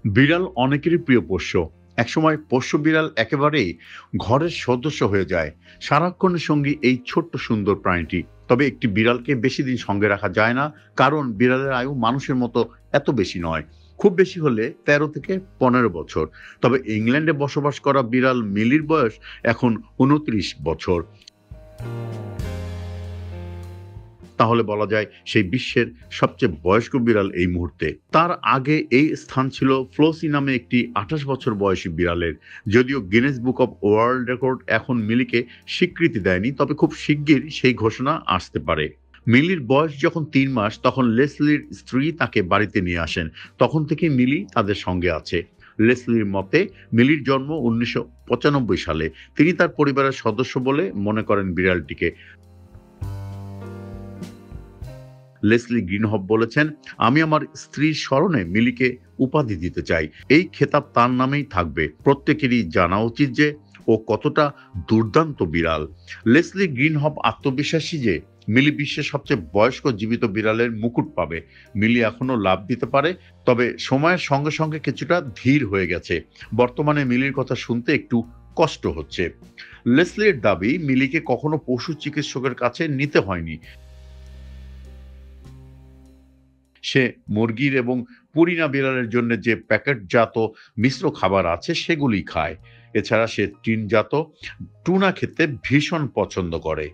বিড়াল অনেকেরই প্রিয় পোষ্য। একসময় পোষ্য বিড়াল একেবারেই ঘরের সদস্য হয়ে যায়। সারাক্ষণের সঙ্গী এই ছোট্ট সুন্দর প্রাণীটি। তবে একটি বিড়ালকে বেশি দিন সঙ্গে রাখা যায় না, কারণ বিড়ালের আয়ু মানুষের মতো এত বেশি নয়। খুব বেশি হলে ১৩ থেকে ১৫ বছর। তবে ইংল্যান্ডে বসবাস করা বিড়াল মিলির বয়স এখন ২৯ বছর। তাহলে বলা যায় সেই বিশ্বের সবচেয়ে বয়স্ক বিড়াল এই মুহূর্তে। তার আগে এই স্থান ছিল ফ্লোসি নামে একটি ২৮ বছর বয়সী বিড়ালের। যদিও Guinness book of world record এখন মিলিকে স্বীকৃতি দেয়নি, তবে খুব শিগগির সেই ঘোষণা আসতে পারে। মিলির বয়স যখন ৩ মাস, তখন লেসলির স্ত্রী তাকে বাড়িতে নিয়ে আসেন। তখন থেকে মিলি তাদের সঙ্গে আছে। লেসলির মতে মিলির জন্ম ১৯৯৫ সালে। তিনি তার পরিবারের সদস্য বলে মনে করেন বিড়ালটিকে। লেসলি গ্রিনহপ বলেছেন, আমি আমার স্ত্রীর স্মরণে মিলিকে উপাধি দিতে চাই। এই খেতাব তার নামেই থাকবে। প্রত্যেকেরই জানা উচিত যে ও কতটা দুর্দান্ত বিড়াল। লেসলি গ্রিনহপ আত্মবিশ্বাসী যে মিলি বিশ্বের সবচেয়ে বয়স্ক জীবিত বিড়ালের মুকুট পাবে। মিলি এখনো লাভ দিতে পারে, তবে সময়ের সঙ্গে সঙ্গে কিছুটা ধীর হয়ে গেছে। বর্তমানে মিলির কথা শুনতে একটু কষ্ট হচ্ছে। লেসলির দাবি, মিলিকে কখনো পশু চিকিৎসকের কাছে নিতে হয়নি। সে মুরগির এবং পুরিনা বিড়ালের জন্য যে প্যাকেটজাত মিশ্র খাবার আছে সেগুলি খায়। এছাড়া সে টিনজাত টুনা খেতে ভীষণ পছন্দ করে।